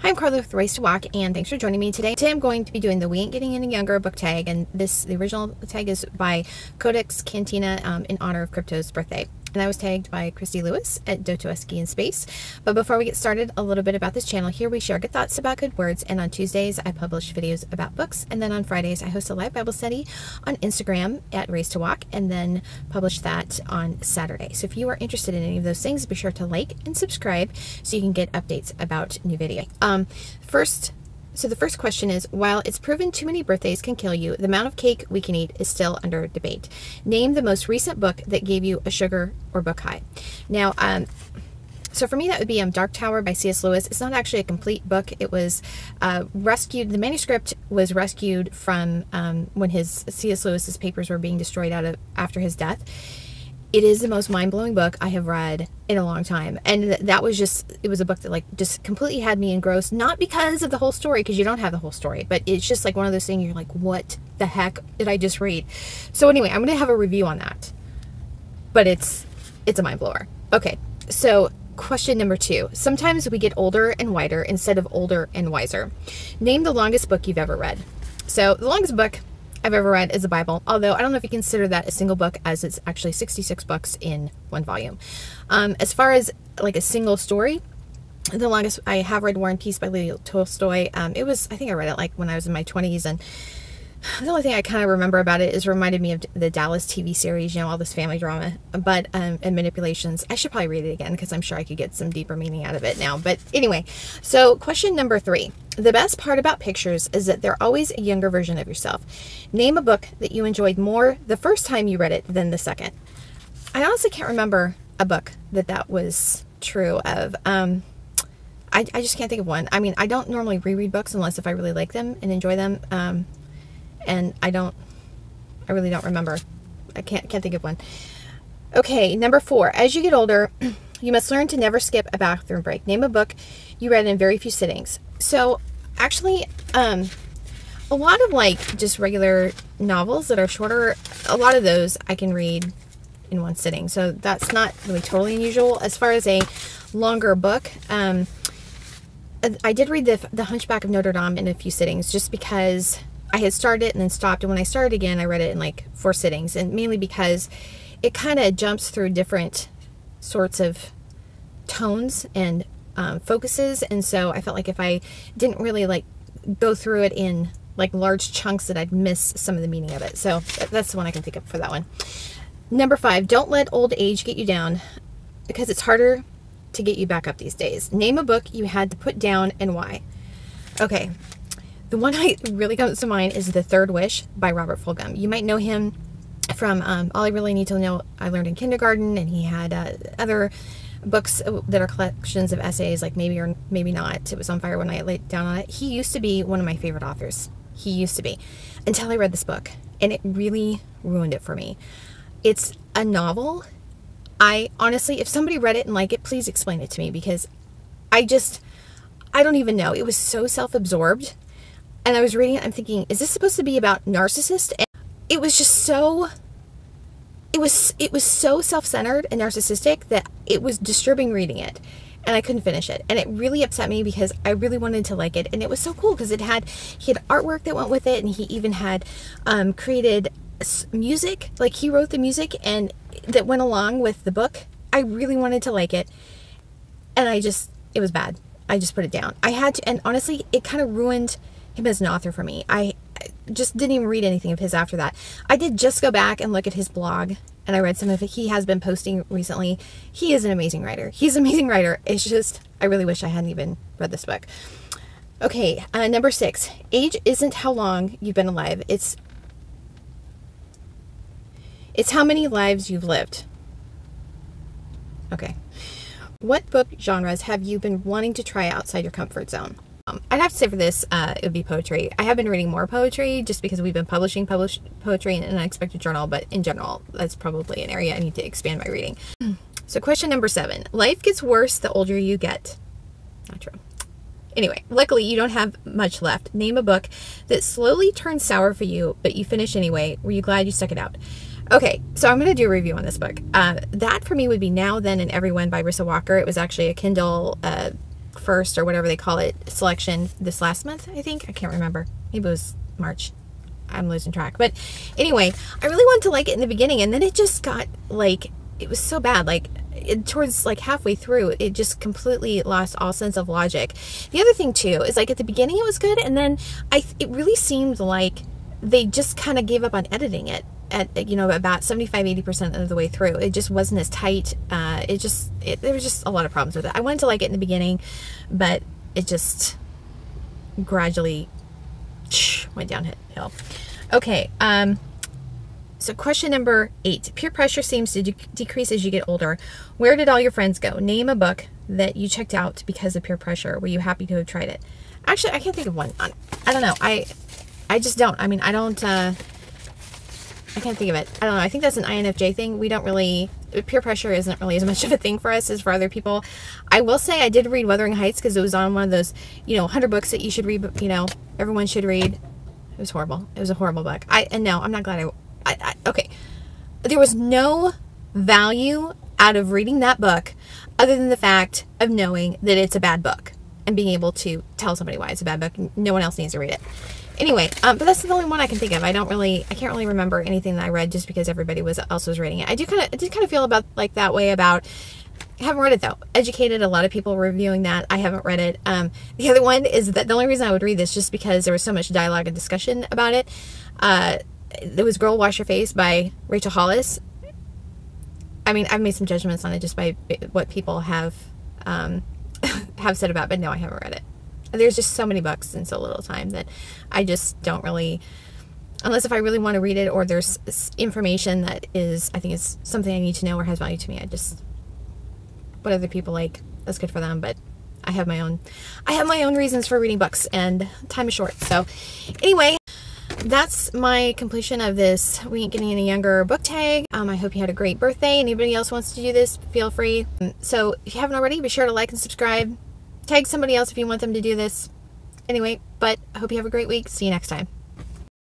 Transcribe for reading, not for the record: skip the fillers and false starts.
Hi, I'm Carla with Race to Walk, and thanks for joining me today. Today I'm going to be doing the We Ain't Getting Any Younger book tag, and the original tag is by Codex Cantina in honor of Crypto's birthday. And I was tagged by Christy Lewis at Dostoevsky in Space. But before we get started, a little bit about this channel. Here we share good thoughts about good words, and on Tuesdays I publish videos about books, and then on Fridays I host a live Bible study on Instagram at Race to Walk, and then publish that on Saturday. So if you are interested in any of those things, be sure to like and subscribe so you can get updates about new videos. So the first question is, while it's proven too many birthdays can kill you, the amount of cake we can eat is still under debate. Name the most recent book that gave you a sugar or book high. Now, so for me that would be Dark Tower by C.S. Lewis. It's not actually a complete book. It was rescued, the manuscript was rescued from when C.S. Lewis's papers were being destroyed after his death. It is the most mind-blowing book I have read in a long time. And that was it was a book that just completely had me engrossed, not because of the whole story, because you don't have the whole story, but it's just like one of those things you're like, what the heck did I just read? So anyway, I'm going to have a review on that, but it's a mind blower. Okay. So question number 2, sometimes we get older and wider instead of older and wiser. Name the longest book you've ever read. So the longest book I've ever read is the Bible, although I don't know if you consider that a single book, as it's actually 66 books in one volume. As far as like a single story, the longest I have read War and Peace by Leo Tolstoy. I think I read it like when I was in my 20s, and the only thing I kind of remember about it is reminded me of the Dallas TV series, all this family drama, but and manipulations. I should probably read it again because I'm sure I could get some deeper meaning out of it now. But anyway, so question number 3. The best part about pictures is that they're always a younger version of yourself. Name a book that you enjoyed more the first time you read it than the second. I honestly can't remember a book that was true of. I just can't think of one. I mean, I don't normally reread books unless if I really like them and enjoy them. And I really don't remember. I can't think of one. Okay, number 4. As you get older, you must learn to never skip a bathroom break. Name a book you read in very few sittings. So actually, a lot of just regular novels that are shorter, a lot of those I can read in one sitting. So that's not really totally unusual. As far as a longer book, I did read the Hunchback of Notre Dame in a few sittings, just because I had started it and then stopped, and when I started again, I read it in 4 sittings, and mainly because it kind of jumps through different sorts of tones and focuses, and so I felt like if I didn't really go through it in large chunks, that I'd miss some of the meaning of it. So that's the one I can think of for that one. Number 5, don't let old age get you down, because it's harder to get you back up these days. Name a book you had to put down and why. Okay. The one that really comes to mind is The Third Wish by Robert Fulghum. You might know him from All I Really Need to Know I Learned in Kindergarten, and he had other books that are collections of essays like Maybe or Maybe Not. It was on fire when I laid down on it. He used to be one of my favorite authors. He used to be. Until I read this book, and it really ruined it for me. It's a novel. I honestly, if somebody read it and liked it, please explain it to me, because I don't even know. It was so self-absorbed. And I was reading it, I'm thinking, is this supposed to be about narcissists? And it was just so, it was so self-centered and narcissistic that it was disturbing reading it. And I couldn't finish it. And it really upset me because I really wanted to like it. And it was so cool because he had artwork that went with it. And he even had created music, he wrote the music and that went along with the book. I really wanted to like it. And it was bad. I just put it down. I had to, and honestly, it kind of ruined him as an author for me. I just didn't even read anything of his after that. I did just go back and look at his blog, and I read some of it. He has been posting recently. He is an amazing writer. He's an amazing writer. It's just, I really wish I hadn't even read this book. Okay, number 6. Age isn't how long you've been alive. It's how many lives you've lived. Okay. What book genres have you been wanting to try outside your comfort zone? I'd have to say for this, it would be poetry. I have been reading more poetry just because we've been publishing poetry in an Unexpected Journal, but in general, that's probably an area I need to expand my reading. So question number 7. Life gets worse the older you get. Not true. Anyway, luckily you don't have much left. Name a book that slowly turned sour for you, but you finished anyway. Were you glad you stuck it out? Okay, so I'm going to do a review on this book. That for me would be Now, Then, and Everyone by Rissa Walker. It was actually a Kindle first or whatever they call it selection this last month, I think. I can't remember. Maybe it was March. I'm losing track. But anyway, I really wanted to like it in the beginning, and then it just got like, it was so bad. Like towards like halfway through, it just completely lost all sense of logic. The other thing too is like at the beginning it was good, and then it really seemed like they just kind of gave up on editing it at, you know, about 75-80% of the way through. It just wasn't as tight. There was just a lot of problems with it. I wanted to like it in the beginning, but it just gradually went downhill. Okay, so question number 8. Peer pressure seems to decrease as you get older. Where did all your friends go? Name a book that you checked out because of peer pressure. Were you happy to have tried it? Actually, I can't think of one. I don't know. I just don't. I mean, I can't think of it. I don't know. I think that's an INFJ thing. We don't really, peer pressure isn't really as much of a thing for us as for other people. I will say I did read Wuthering Heights because it was on one of those, you know, 100 books that you should read, you know, everyone should read. It was horrible. It was a horrible book. And no, I'm not glad okay. There was no value out of reading that book other than the fact of knowing that it's a bad book and being able to tell somebody why it's a bad book. No one else needs to read it. Anyway, but that's the only one I can think of. I can't really remember anything that I read just because everybody else was reading it. I did kind of feel about like that way about, I haven't read it though. Educated, a lot of people reviewing that. I haven't read it. The other one is that the only reason I would read this just because there was so much dialogue and discussion about it. There was Girl Wash Your Face by Rachel Hollis. I mean, I've made some judgments on it just by what people have said about it, but no, I haven't read it. There's just so many books in so little time that I just don't really, unless if I really want to read it or there's information that I think is something I need to know or has value to me. What other people like, that's good for them, but I have my own reasons for reading books, and time is short. So anyway, that's my completion of this We Ain't Getting Any Younger book tag. I hope you had a great birthday. Anybody else wants to do this, feel free. So if you haven't already, be sure to like and subscribe. Tag somebody else if you want them to do this. Anyway, but I hope you have a great week. See you next time.